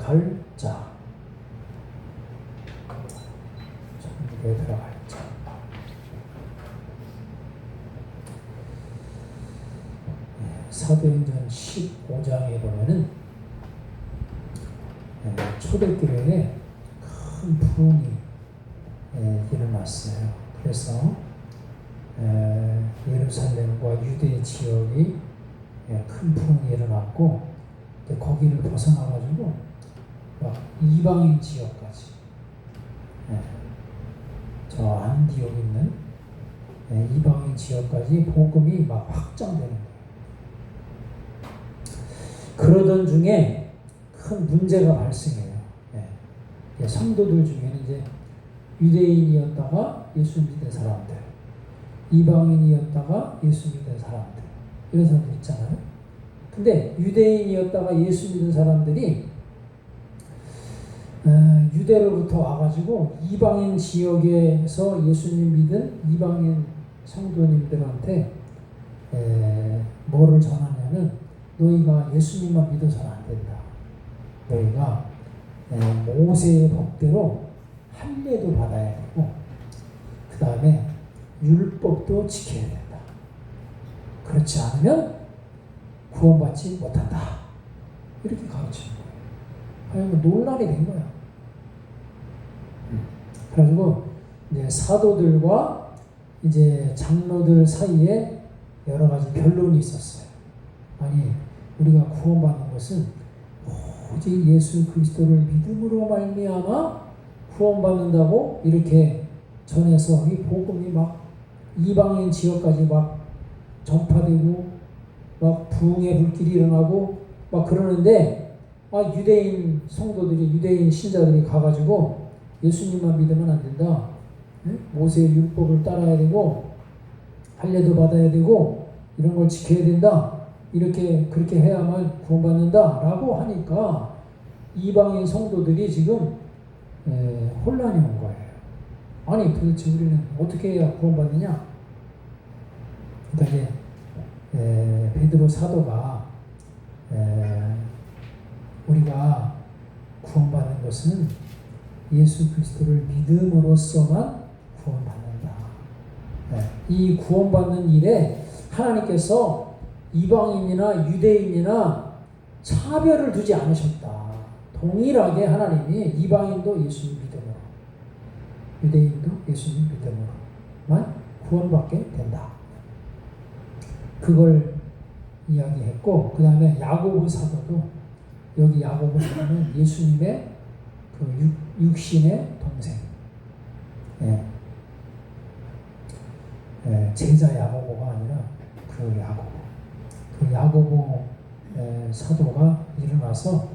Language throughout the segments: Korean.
결자. 천국에 들어갈 자. 사도행전 15장에 보면은 초대교회에 큰 부흥이 일어났어요. 그래서 예루살렘과 유대 지역이 큰 부흥이 일어났고, 거기를 벗어나가지고 막 이방인 지역까지, 저 안디옥 있는 이방인 지역까지 복음이 막 확장되는 거예요. 그러던 중에 큰 문제가 발생해요. 성도들 중에는 이제 유대인이었다가 예수 믿은 사람들, 이방인이었다가 예수 믿은 사람들, 이런 사람들 있잖아요. 근데 유대인이었다가 예수 믿은 사람들이 유대로부터 와가지고 이방인 지역에서 예수님 믿은 이방인 성도님들한테 뭐를 전하냐면, 너희가 예수님만 믿어서는 안 된다. 너희가 모세의 법대로 할례도 받아야 되고, 그 다음에 율법도 지켜야 된다. 그렇지 않으면 구원받지 못한다. 이렇게 가르치는 거예요. 하여간 논란이 된 거야. 그래가지고 이제 사도들과 이제 장로들 사이에 여러 가지 변론이 있었어요. 아니, 우리가 구원받는 것은 오직 예수 그리스도를 믿음으로 말미암아 구원받는다고 이렇게 전해서 이 복음이 막 이방인 지역까지 막 전파되고 막 부흥의 불길이 일어나고 막 그러는데, 유대인 성도들이, 유대인 신자들이 가가지고 예수님만 믿으면 안 된다. 모세의 율법을 따라야 되고 할례도 받아야 되고 이런 걸 지켜야 된다. 그렇게 해야만 구원받는다라고 하니까 이방인 성도들이 지금 혼란이 온 거예요. 아니, 도대체 우리는 어떻게 해야 구원받느냐? 그러니까 이제 베드로 사도가 우리가 구원받는 것은 예수 그리스도를 믿음으로써만 구원받는다. 이 구원받는 일에 하나님께서 이방인이나 유대인이나 차별을 두지 않으셨다. 동일하게 하나님이 이방인도 예수님 믿음으로, 유대인도 예수님 믿음으로만 구원받게 된다. 그걸 이야기했고, 그 다음에 야고보 사도도, 여기 야고보 사도는 예수님의 그 육신의 동생, 제자 야고보가 아니라 그 야고보 사도가 일어나서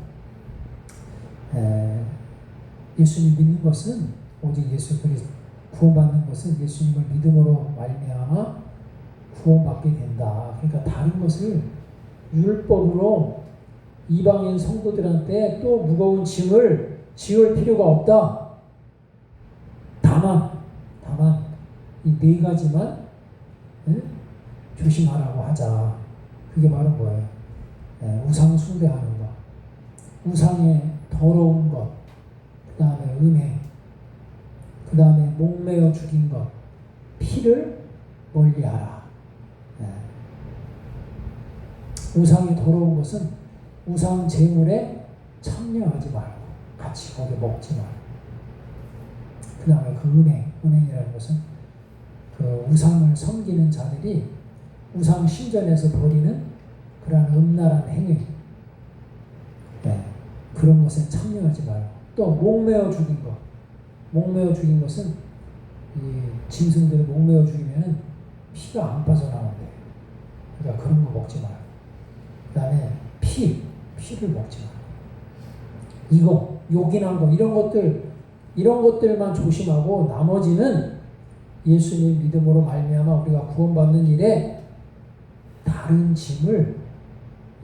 예수님 믿는 것은 오직 예수 그리스도, 구원받는 것은 예수님을 믿음으로 말미암아 구원받게 된다. 그러니까 다른 것을 율법으로 이방인 성도들한테 또 무거운 짐을 지을 필요가 없다. 다만 이 네 가지만 조심하라고 하자. 그게 바로 뭐예요? 우상 숭배하는 것, 우상의 더러운 것, 그 다음에 음행, 그 다음에 목매어 죽인 것, 피를 멀리하라. 우상이 더러운 것은 우상 제물에 참여하지 말고 같이 거기 먹지 말고, 그 다음에 그 음행이라는 것은 그 우상을 섬기는 자들이 우상 신전에서 벌이는 그러한 음란한 행위, 그런 것에 참여하지 말고, 또 목매어 죽인 것, 목매어 죽인 것은 이 짐승들을 목매어 죽이면은 피가 안 빠져나오는데, 그러니까 그런 거 먹지 말고, 그 다음에 피를 먹지 말고, 이거 요긴한 거, 이런 것들만 조심하고, 나머지는 예수님 믿음으로 말미암아 우리가 구원받는 일에 다른 짐을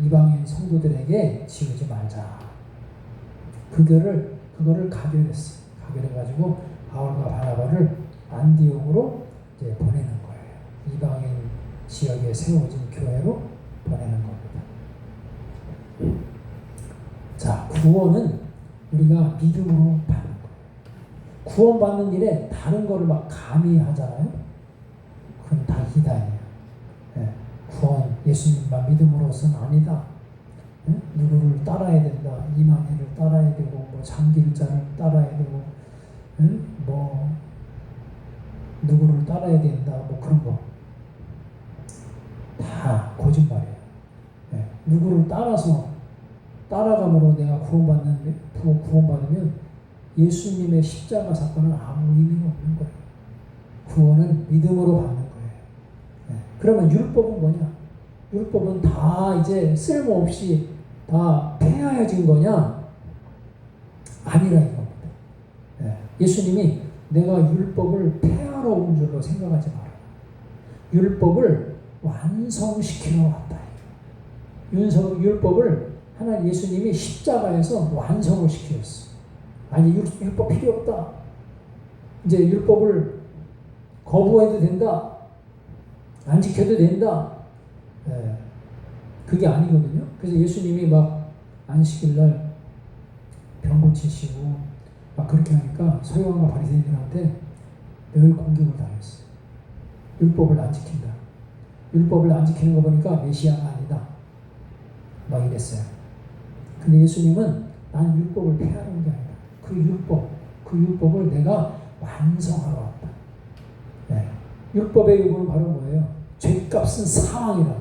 이방인 성도들에게 지우지 말자. 그거를 가결했어. 가결해가지고 바울과 바나바를 안디옥으로 이제 보내는 거예요. 이방인 지역에 세워진 교회로 보내는 겁니다. 자, 구원은 우리가 믿음으로 받는 거예요. 구원받는 일에 다른 거를 막 감히 하잖아요. 그건 다 이단이에요. 예. 구원 예수님만 믿음으로서는 아니다. 예? 누구를 따라야 된다. 이만희를 따라야 되고 뭐 장길자를 따라야 되고 예? 뭐 누구를 따라야 된다. 뭐 그런 거 다 거짓말이에요. 예. 누구를 따라감으로 내가 구원받으면 예수님의 십자가 사건은 아무 의미가 없는 거예요. 구원은 믿음으로 받는 거예요. 네. 그러면 율법은 뭐냐? 율법은 다 이제 쓸모없이 다 폐하여진 거냐? 아니라 이겁니다. 네. 예수님이 내가 율법을 폐하러 온 줄로 생각하지 마라. 율법을 완성시키러 왔다. 율법을 하나님 예수님이 십자가에서 완성을 시키셨어. 아니 율법 필요 없다. 이제 율법을 거부해도 된다. 안 지켜도 된다. 네. 그게 아니거든요. 그래서 예수님이 막 안식일날 병 고치시고 막 그렇게 하니까 서기관과 바리새인들한테 늘 공격을 당했어요. 율법을 안 지킨다. 율법을 안 지키는 거 보니까 메시아가 아니다. 막 이랬어요. 근데 예수님은 나는 율법을 폐하는 게 아니다. 그 율법을 내가 완성하러 왔다. 네. 율법의 요구는 바로 뭐예요? 죄값은 사망이다.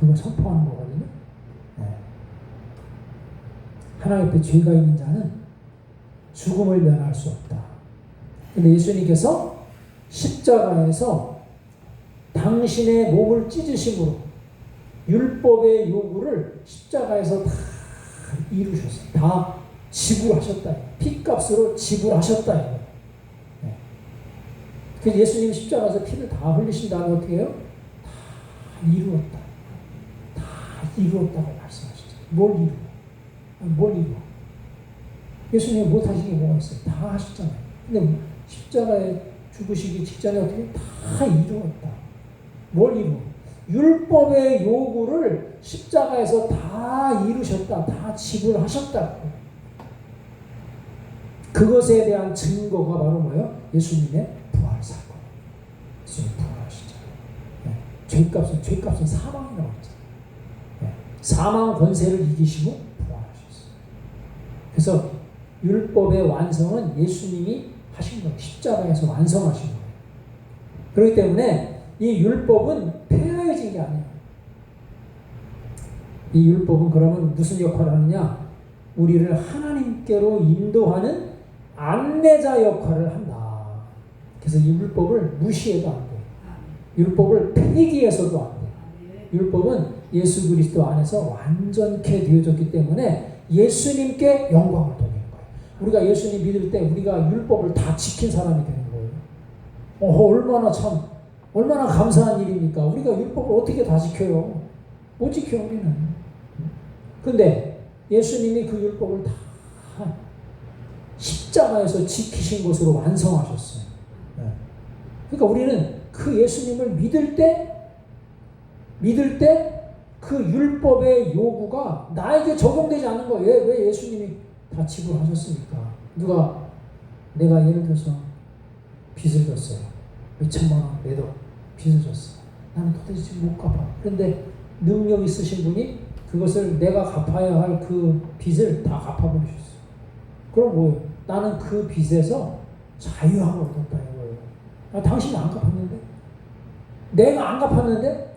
그걸 선포하는 거거든요. 네. 하나님 앞에 죄가 있는 자는 죽음을 면할 수 없다. 근데 예수님께서 십자가에서 당신의 몸을 찢으심으로 율법의 요구를 십자가에서 다 이루셨어요. 다 지불하셨다. 피값으로 지불하셨다. 네. 그래서 예수님 십자가에서 피를 다 흘리신 다음에 어떻게 해요? 다 이루었다. 다 이루었다고 말씀하시죠. 뭘 이루어? 예수님이 못하신 게 뭐가 있어요? 다 하셨잖아요. 근데 십자가에 죽으시기 직전에 어떻게 다 이루었다. 뭘 이루어? 율법의 요구를 십자가에서 다 이루셨다. 다 지불하셨다. 그것에 대한 증거가 바로 뭐예요? 예수님의 부활 사건. 예수님 부활하시잖아요. 네. 죄값은 사망이라고 했잖아요. 네. 사망 권세를 이기시고 부활하셨어요. 그래서 율법의 완성은 예수님이 하신 거예요. 십자가에서 완성하신 거예요. 그렇기 때문에 이 율법은 폐하여진 게 아니에요. 이 율법은 그러면 무슨 역할을 하느냐? 우리를 하나님께로 인도하는 안내자 역할을 한다. 그래서 이 율법을 무시해도 안 돼. 율법을 폐기해서도 안 돼. 율법은 예수 그리스도 안에서 완전케 되어졌기 때문에 예수님께 영광을 돌리는 거예요. 우리가 예수님 믿을 때 우리가 율법을 다 지킨 사람이 되는 거예요. 얼마나 감사한 일입니까? 우리가 율법을 어떻게 다 지켜요? 못 지켜 우리는. 근데 예수님이 그 율법을 다 십자가에서 지키신 것으로 완성하셨어요. 그러니까 우리는 그 예수님을 믿을 때 그 율법의 요구가 나에게 적용되지 않는 거예요. 왜 예수님이 다 지불하셨습니까? 내가 예를 들어서 빚을 졌어요. 몇천만 원 매도 빚을 졌어. 나는 도대체 지금 못 갚아. 그런데 능력 있으신 분이 그것을 내가 갚아야 할 그 빚을 다 갚아버리셨어. 그럼 뭐예요? 나는 그 빚에서 자유함을 얻었다 이거예요. 당신이 안 갚았는데?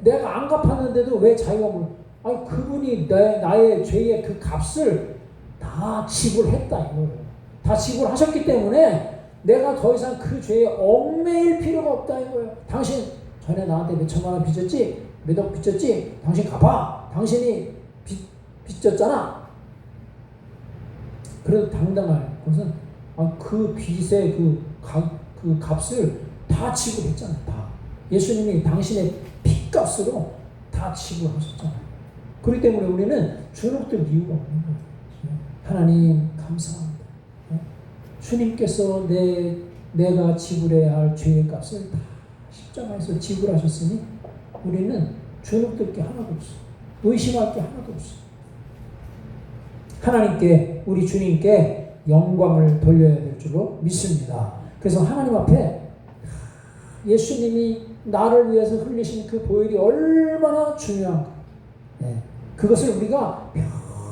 내가 안 갚았는데도 왜 자유함을? 아니 그분이 나의 죄의 그 값을 다 지불했다 이거예요. 다 지불하셨기 때문에 내가 더 이상 그 죄에 얽매일 필요가 없다 이거예요. 당신 전에 나한테 몇천만 원 빚졌지? 몇억 빚졌지? 당신 갚아. 당신이 빚졌잖아. 그래도 당당할 것은 그 빚의 그 값을 다 지불했잖아요. 다. 예수님이 당신의 빚값으로 다 지불하셨잖아요. 그렇기 때문에 우리는 주눅들 이유가 없는 거예요. 하나님 감사합니다. 주님께서 내가 지불해야 할 죄의 값을 다 십자가에서 지불하셨으니 우리는 주눅들 게 하나도 없어. 의심할 게 하나도 없어. 하나님께, 우리 주님께 영광을 돌려야 될 줄로 믿습니다. 그래서 하나님 앞에 예수님이 나를 위해서 흘리신 그 보혈이 얼마나 중요한가. 그것을 우리가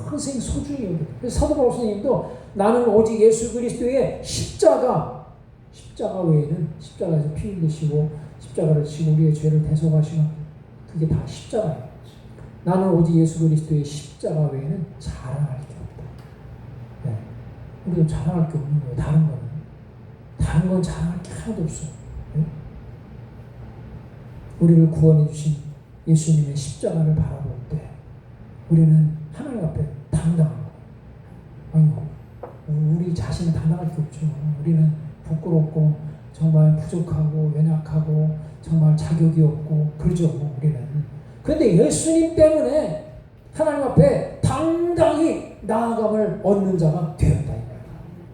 평생 소중히 여기고, 그래서 사도 바울 선생님도 나는 오직 예수 그리스도의 십자가 외에는, 십자가에서 피 흘리시고 십자가를 지고 우리의 죄를 대속하시고 그게 다 십자가예요. 나는 오직 예수 그리스도의 십자가 외에는 자랑할 게 없다. 우리는 자랑할 게 없는 거예요. 다른 건 자랑할 게 하나도 없어. 우리를 구원해 주신 예수님의 십자가를 바라볼 때 우리는 하나님 앞에 당당한 거예요. 우리 자신은 당당할 게 없죠. 우리는 부끄럽고 정말 부족하고 연약하고 정말 자격이 없고 그러죠. 우리는. 그런데 예수님 때문에 하나님 앞에 당당히 나아감을 얻는 자가 되었다.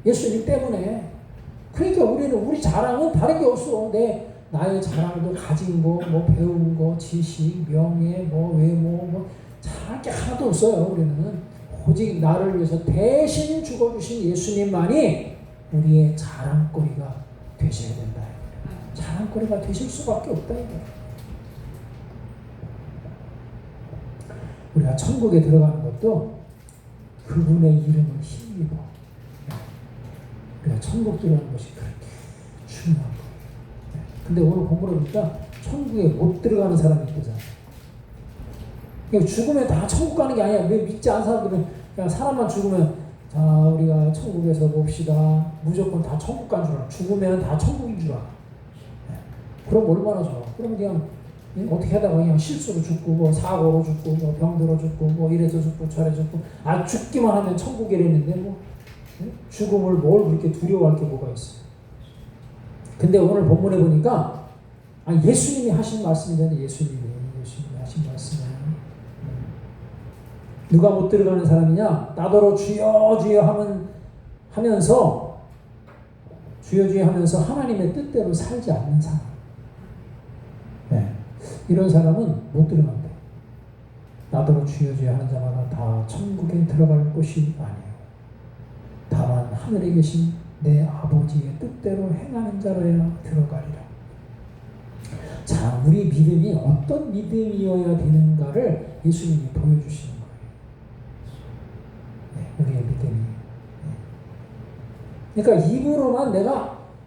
예수님 때문에. 그러니까 우리 자랑은 다른 게 없어. 나의 자랑도 가진 거, 뭐 배운 거, 지식, 명예, 뭐 외모, 뭐 자랑할 게 하나도 없어요. 우리는 오직 나를 위해서 대신 죽어주신 예수님만이 우리의 자랑거리가 되셔야 된다. 자랑거리가 되실 수밖에 없다. 우리가 천국에 들어가는 것도 그분의 이름을 힘입어. 우리가 천국 들어가는 것이 그렇게 중요한 거예요. 근데 오늘 본문을 보니까 천국에 못 들어가는 사람이 있잖아요. 그러니까 죽으면 다 천국 가는 게 아니야. 왜 믿지 않은 사람들은 그냥 사람만 죽으면 자 우리가 천국에서 봅시다. 무조건 다 천국 간 줄 알아. 죽으면 다 천국인 줄 알아. 그럼 얼마나 좋아. 그러면 그냥 어떻게 하다가 그냥 실수로 죽고 뭐 사고로 죽고 뭐 병들어 죽고 뭐 이래서 죽고 저래 죽고 죽기만 하면 천국이랬는데 뭐 죽음을 뭘 그렇게 두려워할 게 뭐가 있어. 근데 오늘 본문에 보니까 예수님이 하신 말씀이잖아요. 예수님이 하신 말씀이에요. 누가 못 들어가는 사람이냐? 나더러 주여 주여 하면서 주여 주여 하면서 하나님의 뜻대로 살지 않는 사람. 이런 사람은 못 들어간다. 나더러 주여 주여 하는 자마다 다 천국에 들어갈 것이 아니에요. 다만 하늘에 계신 내 아버지의 뜻대로 행하는 자라야 들어가리라. 자, 우리 믿음이 어떤 믿음이어야 되는가를 예수님이 보여주시는 거예요. 우리의 믿음이. 그러니까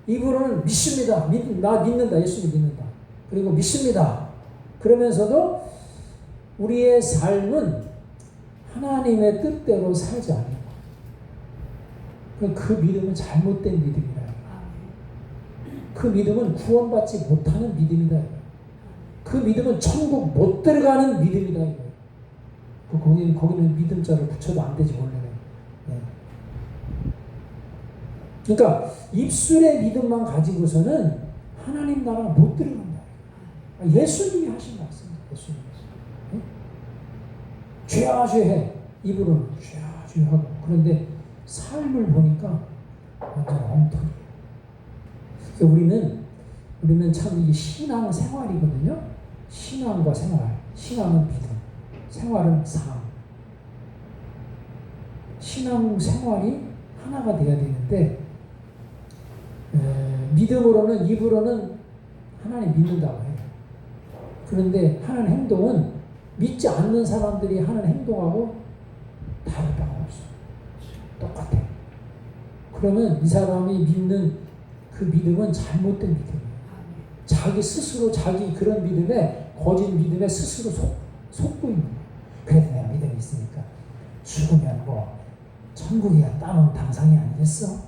입으로는 믿습니다. 나 믿는다. 예수님 믿는다. 그리고 믿습니다. 그러면서도 우리의 삶은 하나님의 뜻대로 살지 않는 거예요. 그 믿음은 잘못된 믿음이다. 그 믿음은 구원받지 못하는 믿음이다. 그 믿음은 천국 못 들어가는 믿음이다. 거기는 믿음자를 붙여도 안 되지 원래는. 그러니까 입술의 믿음만 가지고서는 하나님 나라 못 들어간다. 예수님이 하신 말씀이에요. 예수님. 죄야 죄해. 입으로는 죄야 죄하고. 그런데 삶을 보니까 완전 엉터리. 우리는 참 이게 신앙 생활이거든요. 신앙과 생활. 신앙은 믿음, 생활은 삶. 신앙 생활이 하나가 돼야 되는데 믿음으로는 입으로는 하나님 믿는다고 해요. 그런데 하는 행동은 믿지 않는 사람들이 하는 행동하고 다를 바가 없어. 똑같아. 그러면 이 사람이 믿는 그 믿음은 잘못된 믿음이에요. 자기 스스로 자기 그런 믿음에 거짓 믿음에 스스로 속고 있는 거예요. 그래도 내가 믿음이 있으니까 죽으면 뭐 천국이야 따놓은 당상이 아니겠어?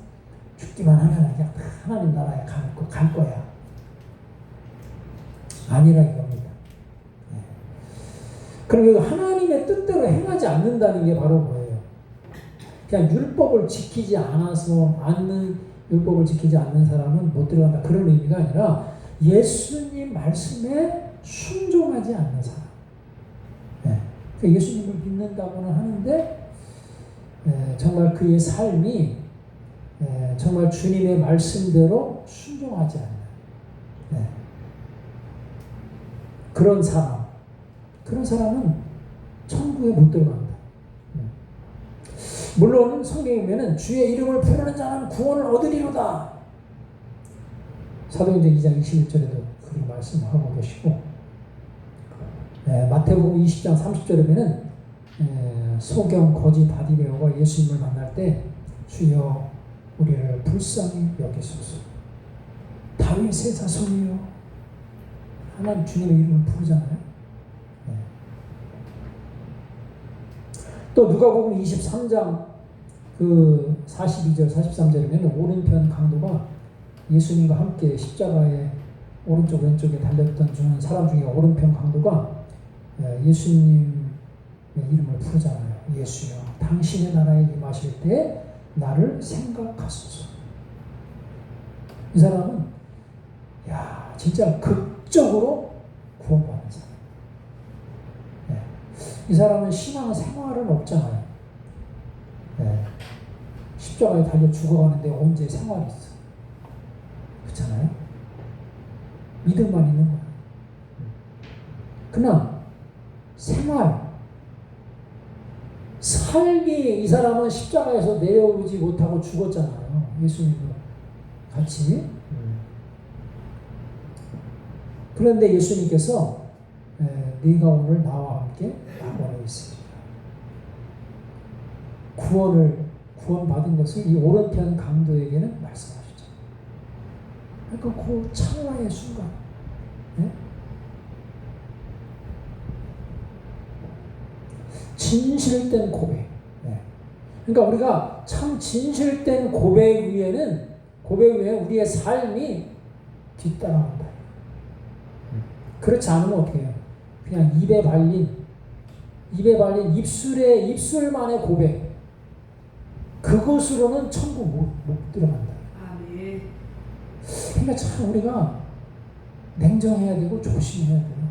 죽기만 하면 그냥 하나님 나라에 갈 거야. 아니라 이겁니다. 그럼 하나님의 뜻대로 행하지 않는다는 게 바로 뭐예요? 그냥 율법을 지키지 않는 사람은 못 들어간다. 그런 의미가 아니라 예수님 말씀에 순종하지 않는 사람. 그러니까 예수님을 믿는다고는 하는데 정말 그의 삶이 정말 주님의 말씀대로 순종하지 않는 그런 사람은 천국에 못 들어간다. 물론 성경에 보면 주의 이름을 부르는 자는 구원을 얻으리로다. 사도행전 2장 21절에도 그렇게 말씀하고 계시고, 마태복음 20장 30절에 보면 소경 거지 바디메오가 예수님을 만날 때 주여 우리를 불쌍히 여기소서, 다윗의 자손이요. 하나님 주님의 이름을 부르잖아요. 또 누가복음 23장 그 42절 43절에 보면 오른편 강도가 예수님과 함께 십자가에 오른쪽 왼쪽에 달렸던 사람 중에 오른편 강도가 예수님의 이름을 부르잖아요. 예수여 당신의 나라에 임하실 때 나를 생각하소서. 이 사람은 진짜 극적으로 구원받는 사람. 이 사람은 신앙 생활은 없잖아요. 십자가에 달려 죽어가는데 언제 생활이 있어? 그렇잖아요. 믿음만 있는 거예요. 그냥 생활, 삶이, 이 사람은 십자가에서 내려오지 못하고 죽었잖아요. 예수님도 같이. 그런데 예수님께서 네가 오늘 나와 함께 낙원에 있으리라. 구원받은 것을 이 오른편 강도에게는 말씀하셨죠. 그러니까 그 찰나의 순간, 진실된 고백. 그러니까 우리가 참 진실된 고백 위에 우리의 삶이 뒤따라간다. 그렇지 않으면 어떻게 해요? 그냥 입에 발린 입술만의 고백, 그것으로는 천국 못 들어간다. 아멘. 그러니까 참 우리가 냉정해야 되고 조심해야 돼요.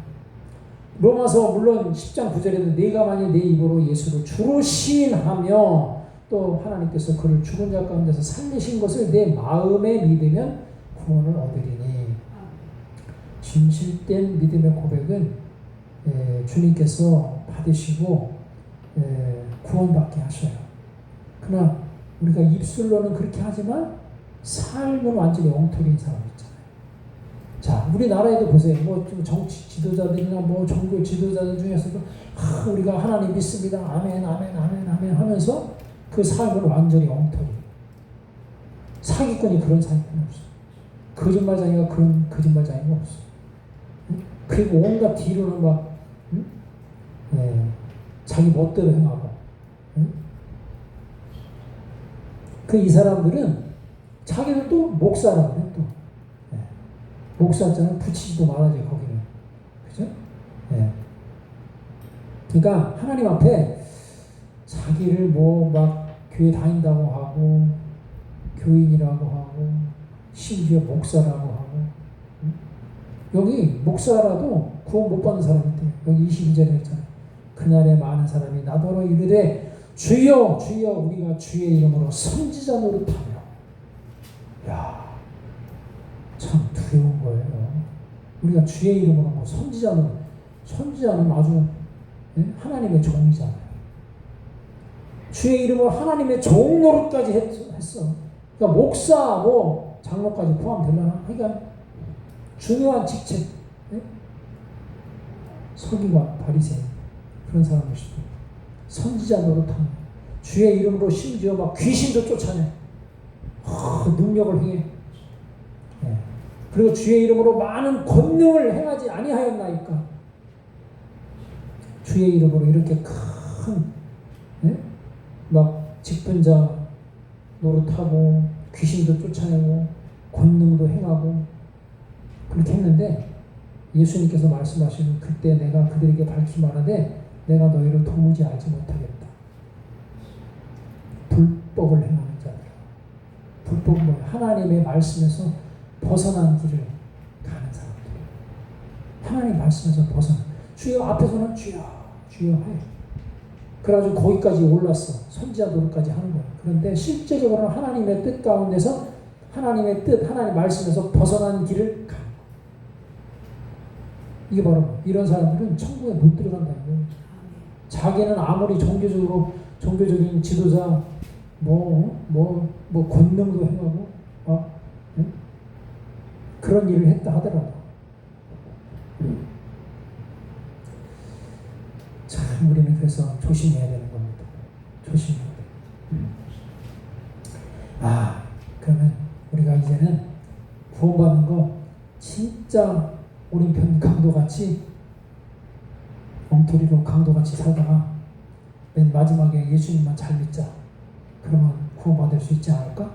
로마서 물론 10장 9절에도 네가 만일 내 입으로 예수를 주로 시인하며 또 하나님께서 그를 죽은 자 가운데서 살리신 것을 내 마음에 믿으면 구원을 얻으리니. 진실된 믿음의 고백은 주님께서 받으시고 구원받게 하셔요. 그러나 우리가 입술로는 그렇게 하지만 삶은 완전히 엉터리인 사람 있잖아요. 자, 우리나라에도 보세요. 정치 지도자들이나 종교 지도자들 중에서도 우리가 하나님 믿습니다. 아멘, 아멘, 아멘, 아멘 하면서 그 삶은 완전히 엉터리. 사기꾼이 그런 사기꾼이 없어. 거짓말쟁이가 그런 거짓말쟁이가 없어. 그리고 온갖 뒤로는 막 자기 멋대로 행하고. 이 사람들은 자기는 또 목사라고 해요. 또 목사자는 붙이지도 말아야지 거기는. 그죠? 그러니까 하나님 앞에 자기를 막 교회 다닌다고 하고 교인이라고 하고 심지어 목사라고 하고. 여기 목사라도 구원 못 받는 사람이 있대요. 여기 22절에 했잖아요. 그날에 많은 사람이 나더러 이르되 주여 주여 우리가 주의 이름으로 선지자 노릇하며. 참 두려운 거예요. 우리가 주의 이름으로 선지자는 아주 하나님의 종이잖아요. 주의 이름으로 하나님의 종 노릇까지 했어. 그러니까 목사 장로까지 포함되려나? 그러니까 중요한 직책, 서기관, 바리새인 그런 사람일 수도 있고, 선지자 노릇하며 주의 이름으로 심지어 막 귀신도 쫓아내, 능력을 행해. 그리고 주의 이름으로 많은 권능을 행하지 아니하였나이까. 주의 이름으로 이렇게 큰 직분자 노릇하고 귀신도 쫓아내고 권능도 행하고 그렇게 했는데 예수님께서 말씀하시는 그때 내가 그들에게 밝히 말하되 내가 너희를 도무지 알지 못하겠다. 불법을 행하는 자들. 불법은 뭐예요? 하나님의 말씀에서 벗어난 길을 가는 사람들. 하나님 말씀에서 벗어난. 주여 앞에서는 주여 주여 해. 그래가지고 거기까지 올랐어. 선지자 노릇까지 하는 거예요. 그런데 실제적으로는 하나님의 뜻 가운데서 하나님의 뜻, 하나님 말씀에서 벗어난 길을 가는 거예요. 이게 바로 이런 사람들은 천국에 못 들어간다는 거예요. 자기는 아무리 종교적으로 종교적인 지도자 권능도 행하고 응? 그런 일을 했다 하더라도 참 우리는 그래서 조심해야 되는 겁니다. 조심해야 돼요. 그러면 우리가 이제는 구원받는 거 진짜 오른편 강도같이 엉터리로 강도같이 살다가 맨 마지막에 예수님만 잘 믿자. 그러면 구원받을 수 있지 않을까?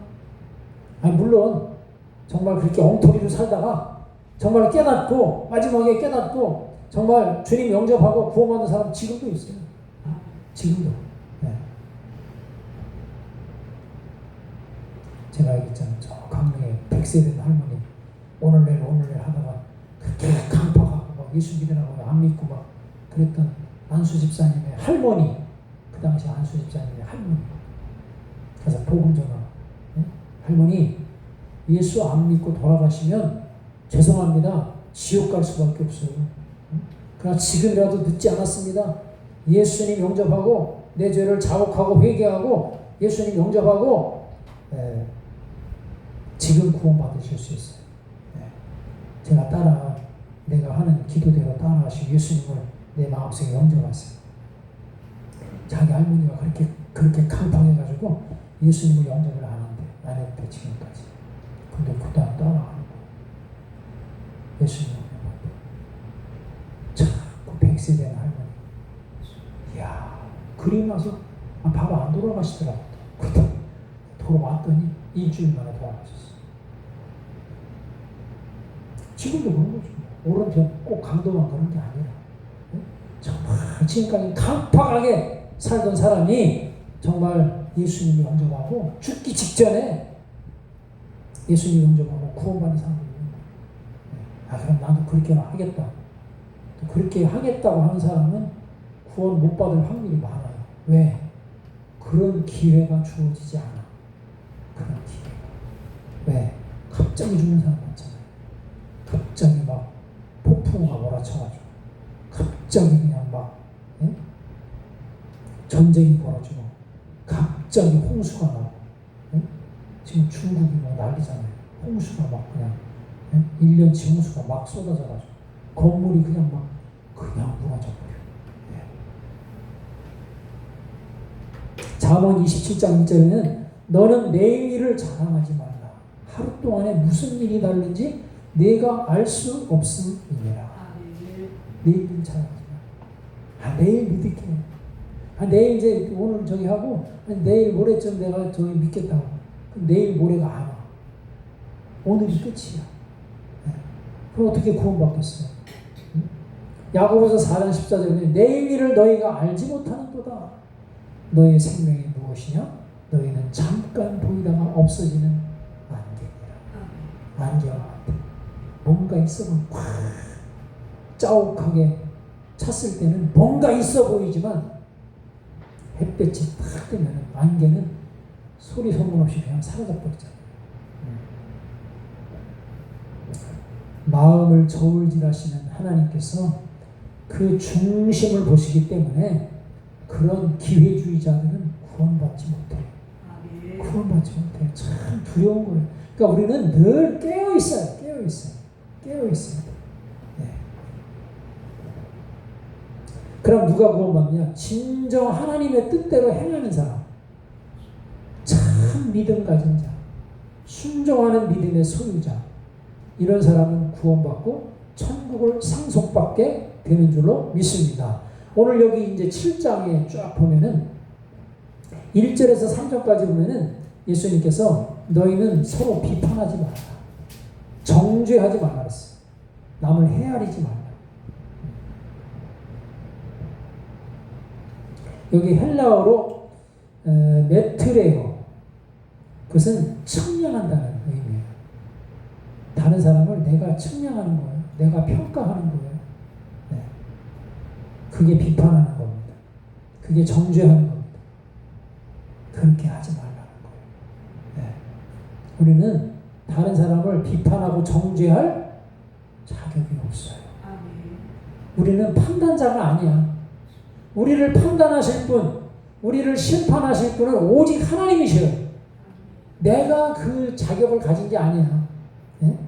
물론 정말 그렇게 엉터리로 살다가 정말 깨닫고 마지막에 깨닫고 정말 주님 영접하고 구원받는 사람 지금도 있어요. 지금도. 네. 제가 얘기했잖아요. 저 강릉에 100세 된 할머니 오늘 내일 하다가 그렇게 강팍하고 막 예수 믿으라고 안 믿고 막 그랬던 안수 집사님의 할머니, 그 당시 안수 집사님의 할머니 가서 복음 전하. 네? 할머니 예수 안 믿고 돌아가시면 죄송합니다. 지옥 갈 수밖에 없어요. 그러나 지금이라도 늦지 않았습니다. 예수님 영접하고 내 죄를 자복하고 회개하고 예수님 영접하고 지금 구원받으실 수 있어요. 제가 내가 하는 기도대로 따라하시고 예수님을 내 마음속에 영접하세요. 자기 할머니가 그렇게 강팍해가지고 예수님을 영접을 안 한대. 안 했대 지금까지. 근데 그다음 따라하는 거예요. 예수님 영접한대. 자꾸 100세 된 할머니. 이야, 그리 나서 바로 안 돌아가시더라고. 그때 돌아왔더니 일주일 만에 돌아가셨어. 지금도 그런 거죠. 오른편 꼭 강도만 그런 게 아니라 정말 지금까지 강팍하게 살던 사람이 정말 예수님을 영접하고 죽기 직전에 예수님 영접하고 구원받는 사람이 있는 거예요. 그럼 나도 그렇게 하겠다. 또 그렇게 하겠다고 하는 사람은 구원 못 받을 확률이 많아요. 왜? 그런 기회가 주어지지 않아. 그런 기회가. 왜? 갑자기 죽는 사람 많잖아요. 갑자기 막 폭풍우가 몰아쳐가지고 갑자기 그냥 막 전쟁이 벌어지고 갑자기 홍수가 나고 지금 중국이 막 난리잖아요. 홍수가 막 그냥 1년치 홍수가 막 쏟아져가지고 건물이 그냥 무너져 버려요. 잠언 27장 1절에는 너는 내일을 자랑하지 말라. 하루 동안에 무슨 일이 다른지 내가 알 수 없음이니라. 내일을 자랑하지 말라. 내일 믿을게. 내일 이제 오늘 저기 하고 내일 모레쯤 내가 저기 믿겠다고. 내일 모레가 안 와. 오늘이 끝이야. 그럼 어떻게 구원받겠어요? 야고보서 4장 14절에 내일 일을 너희가 알지 못하는도다. 너희의 생명이 무엇이냐? 너희는 잠깐 보이다가 없어지는 안개니라. 안개와 같아. 뭔가 있어보면 꽉 짜옥하게 찼을 때는 뭔가 있어 보이지만 햇볕이 탁 뜨면 안개는 소리 소문 없이 그냥 사라져버리잖아요. 마음을 저울질하시는 하나님께서 그 중심을 보시기 때문에 그런 기회주의자들은 구원받지 못해요. 구원받지 못해요. 참 두려운 거예요. 그러니까 우리는 늘 깨어있어요. 깨어있어요. 네. 그럼 누가 구원받느냐? 진정 하나님의 뜻대로 행하는 사람. 참 믿음 가진 자. 순종하는 믿음의 소유자. 이런 사람은 구원받고 천국을 상속받게 되는 줄로 믿습니다. 오늘 여기 이제 7장에 쫙 보면은 1절에서 3절까지 보면은 예수님께서 너희는 서로 비판하지 말라. 정죄하지 말라 그랬어요. 남을 헤아리지 말라. 여기 헬라어로 메트레오, 그것은 측량한다는 의미예요. 다른 사람을 내가 측량하는 거예요. 내가 평가하는 거예요. 네. 그게 비판하는 겁니다. 그게 정죄하는 겁니다. 그렇게 하지 말라는 거예요. 네. 우리는 다른 사람을 비판하고 정죄할 자격이 없어요. 우리는 판단자가 아니야. 우리를 판단하실 분, 우리를 심판하실 분은 오직 하나님이셔요. 내가 그 자격을 가진 게 아니야. 예?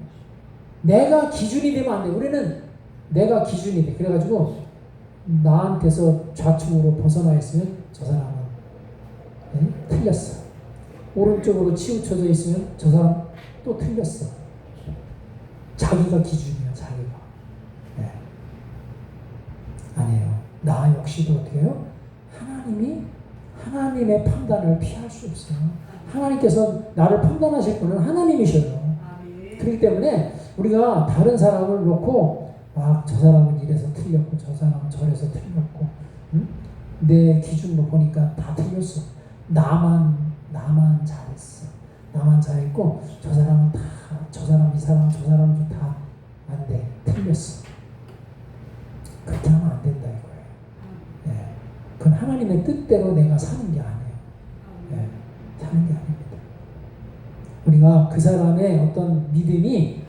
내가 기준이 되면 안 돼. 우리는 내가 기준이 돼. 그래가지고 나한테서 좌측으로 벗어나 있으면 저 사람은 틀렸어. 오른쪽으로 치우쳐져 있으면 저 사람 또 틀렸어. 자기가 기준이야, 자기가. 네. 아니에요. 나 역시도 어떻게 해요? 하나님의 판단을 피할 수 없어요. 하나님께서 나를 판단하실 분은 하나님이셔요. 그렇기 때문에 우리가 다른 사람을 놓고 막 저 사람은 이래서 틀렸고 저 사람은 저래서 틀렸고 내 기준으로 보니까 다 틀렸어. 나만 잘했어. 나만 잘했고 저 사람은 다 저 사람 이 사람 저 사람도 다 안 돼. 틀렸어. 그렇게 하면 안 된다 이거예요. 네. 그건 하나님의 뜻대로 내가 사는 게 아니에요. 네. 사는 게 아닙니다. 우리가 그 사람의 어떤 믿음이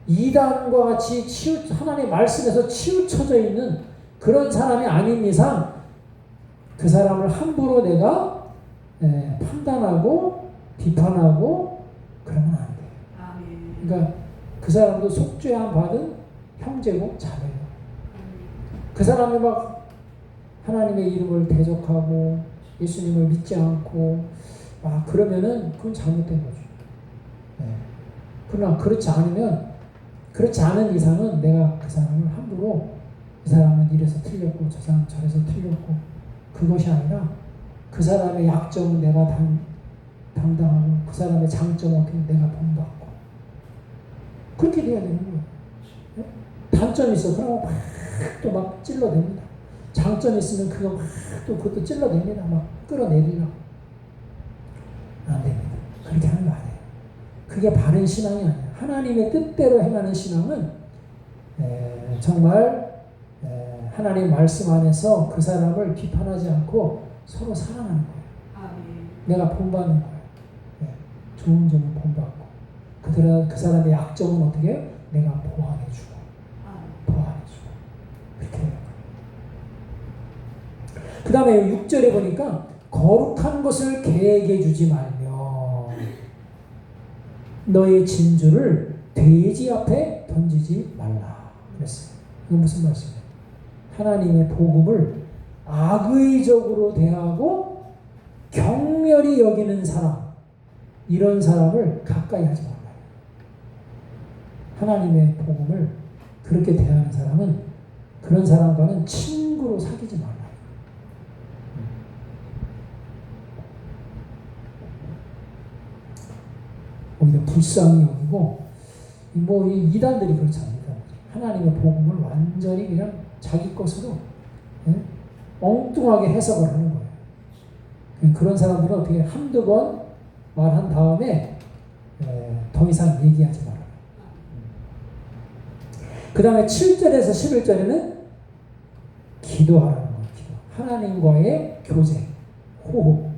이단과 같이 하나님의 말씀에서 치우쳐져 있는 그런 사람이 아닌 이상 그 사람을 함부로 내가 판단하고 비판하고 그러면 안 돼요. 그러니까 그 사람도 속죄함 받은 형제고 자매예요. 그 사람이 막 하나님의 이름을 대적하고 예수님을 믿지 않고 막 그러면은 그건 잘못된 거죠. 네. 그러나 그렇지 않은 이상은 내가 그 사람을 함부로 이 사람은 이래서 틀렸고 저 사람은 저래서 틀렸고 그것이 아니라 그 사람의 약점은 내가 담당하고 그 사람의 장점은 어떻게 내가 본받고 그렇게 돼야 되는 거예요. 네? 단점이 있어. 그러면 또 막 찔러댑니다. 장점이 있으면 그거 막 또 그것도 찔러댑니다. 막 끌어내리려고. 안 됩니다. 그렇게 하는 거 아니에요. 그게 바른 신앙이 아니에요. 하나님의 뜻대로 행하는 신앙은 정말 하나님 말씀 안에서 그 사람을 비판하지 않고 서로 사랑하는 거예요. 내가 본받는 거예요. 좋은 점은 본받고 그 사람의 약점은 어떻게 해요? 내가 보완해주고 그렇게 해요. 그 다음에 6절에 보니까 거룩한 것을 계획해 주지 말며 너의 진주를 돼지 앞에 던지지 말라 그랬어요. 이건 무슨 말씀이에요? 하나님의 복음을 악의적으로 대하고 경멸히 여기는 사람, 이런 사람을 가까이 하지 말라. 하나님의 복음을 그렇게 대하는 사람은 그런 사람과는 친구로 사귀지 말라. 오히려 불쌍히 여기고 이 이단들이 그렇잖아요. 하나님의 복음을 완전히 그냥 자기 것으로 엉뚱하게 해석을 하는 거예요. 그런 사람들은 어떻게 한두 번 말한 다음에 더 이상 얘기하지 말아요. 그 다음에 7절에서 11절에는 기도하라는 거예요. 하나님과의 교제, 호흡.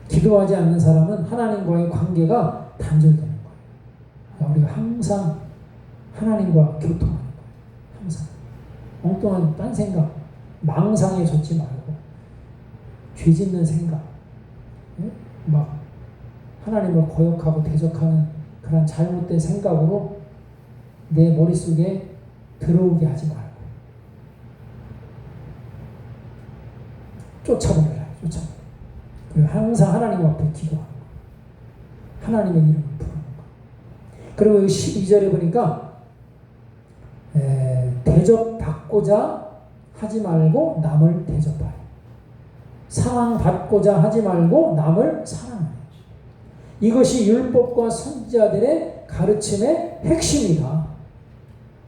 기도하지 않는 사람은 하나님과의 관계가 단절되는 거예요. 그러니까 우리가 항상 하나님과 교통하는 거예요. 항상. 엉뚱한 딴 생각, 망상에 젖지 말고 죄 짓는 생각, 막 하나님을 거역하고 대적하는 그런 잘못된 생각으로 내 머릿속에 들어오게 하지 말고 쫓아버려라. 그리고 항상 하나님 앞에 기도하는 거. 하나님의 이름을 부르는 거. 그리고 12절에 보니까 대접받고자 하지 말고 남을 대접하라. 사랑받고자 하지 말고 남을 사랑하라. 이것이 율법과 선지자들의 가르침의 핵심이다.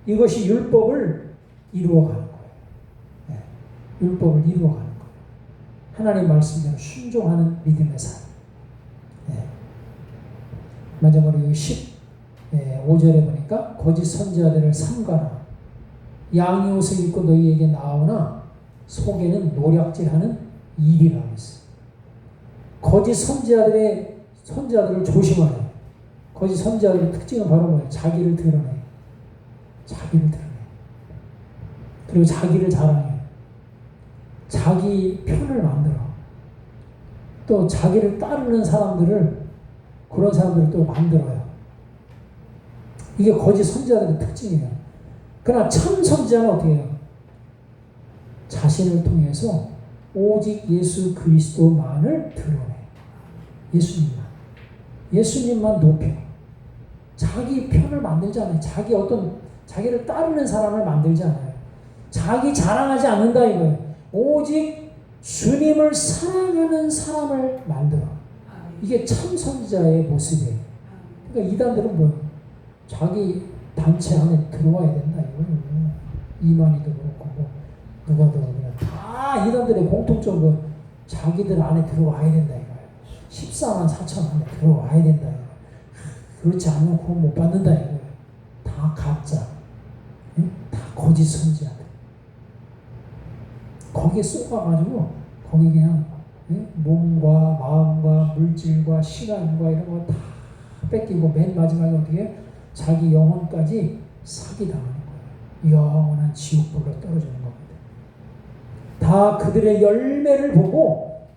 이것이 율법을 이루어가는 거예요. 율법을 이루어가는 거예요. 하나님 말씀대로 순종하는 믿음의 삶. 마지막으로 15절에 보니까 거짓 선지자들을 삼가라. 양의 옷을 입고 너희에게 나오나 속에는 노략질하는 일이라고 했어요. 거짓 선지자들을 조심하라. 거짓 선지자들의 특징은 바로 뭐예요? 자기를 드러내. 그리고 자기를 자랑해. 자기 편을 만들어. 또 자기를 따르는 사람들을, 그런 사람들을 또 만들어요. 이게 거짓 선지자들의 특징이에요. 그러나 참 선지자는 어떻게 해요? 자신을 통해서 오직 예수 그리스도만을 드러내. 예수님만 높여. 자기 편을 만들지 않아요. 자기를 따르는 사람을 만들지 않아요. 자기 자랑하지 않는다 이거예요. 오직 주님을 사랑하는 사람을 만들어. 이게 참 선지자의 모습이에요. 그러니까 이단들은 뭐예요? 자기 단체 안에 들어와야 된다 이거예요. 이만희도 그렇고 누가 더 그냥 다 이단들의 공통점은 자기들 안에 들어와야 된다 이거예요. 14만 4천 안에 들어와야 된다 이거예요. 그렇지 않으면 구원 못 받는다 이거예요. 다 가짜, 응? 다 거짓 선지자들. 거기에 쏘아가지고 거기 그냥 몸과 마음과 물질과 시간과 이런 거 다 뺏기고 맨 마지막에 어떻게 해요? 자기 영혼까지 사기당하는 거예요. 영원한 지옥불로 떨어지는 겁니다. 다 그들의 열매를 보고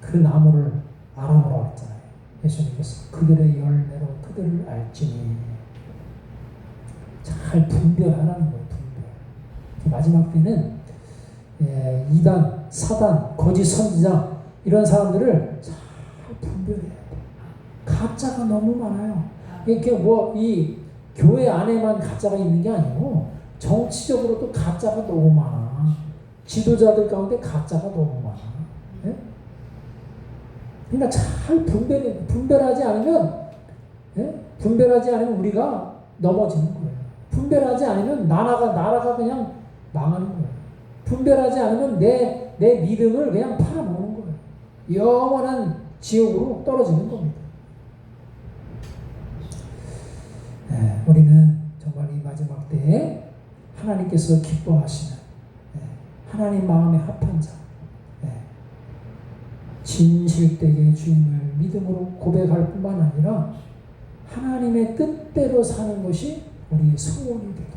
그 나무를 알아보라고 했잖아요. 예수님께서 그들의 열매로 그들을 알지니. 잘 분별하라는 거예요. 분별. 마지막 때는 이단, 사단, 거짓 선지자 이런 사람들을 잘 분별해야 돼요. 가짜가 너무 많아요. 이게 이 교회 안에만 가짜가 있는 게 아니고 정치적으로도 가짜가 너무 많아. 지도자들 가운데 가짜가 너무 많아. 예? 그러니까 잘 분별하지 않으면, 예? 분별하지 않으면 우리가 넘어지는 거예요. 분별하지 않으면 나라가 그냥 망하는 거예요. 분별하지 않으면 내 믿음을 그냥 팔아먹는 거예요. 영원한 지옥으로 떨어지는 겁니다. 네, 우리는 정말 이 마지막 때에 하나님께서 기뻐하시는 하나님 마음에 합한 자, 진실되게 주님을 믿음으로 고백할 뿐만 아니라 하나님의 뜻대로 사는 것이 우리의 소원이 되도록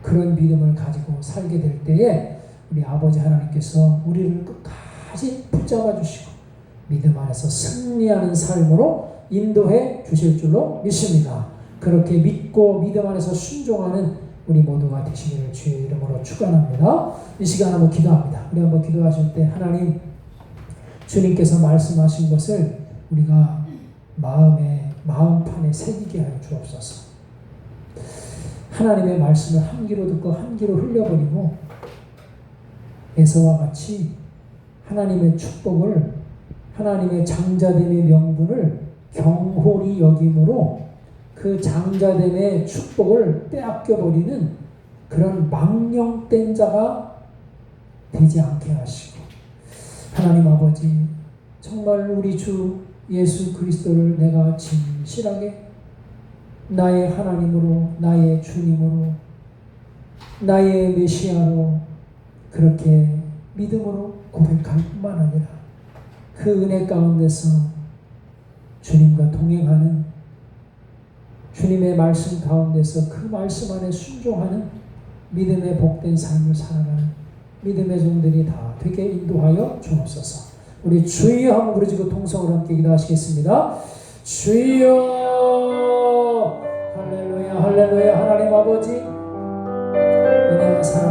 그런 믿음을 가지고 살게 될 때에 우리 아버지 하나님께서 우리를 끝까지 붙잡아 주시고 믿음 안에서 승리하는 삶으로 인도해 주실 줄로 믿습니다. 그렇게 믿고 믿음 안에서 순종하는 우리 모두가 되시기를 주의 이름으로 축원합니다. 이 시간 한번 기도합니다. 우리 한번 기도하실 때 하나님 주님께서 말씀하신 것을 우리가 마음판에 새기게 하여 주옵소서. 하나님의 말씀을 한 귀로 듣고 한 귀로 흘려버리고 에서와 같이 하나님의 축복을, 하나님의 장자됨의 명분을 경홀히 여김으로 그 장자됨의 축복을 빼앗겨버리는 그런 망령된 자가 되지 않게 하시고, 하나님 아버지 정말 우리 주 예수 그리스도를 내가 진실하게 나의 하나님으로, 나의 주님으로, 나의 메시아로 그렇게 믿음으로 고백할 뿐만 아니라 그 은혜 가운데서 주님과 동행하는, 주님의 말씀 가운데서 그 말씀 안에 순종하는 믿음의 복된 삶을 살아가는 믿음의 종들이 다 되게 인도하여 주옵소서. 우리 주여 한번 부르짖고 통성으로 함께 기도하시겠습니다. 주여, 할렐루야 할렐루야. 하나님 아버지 은혜와 사랑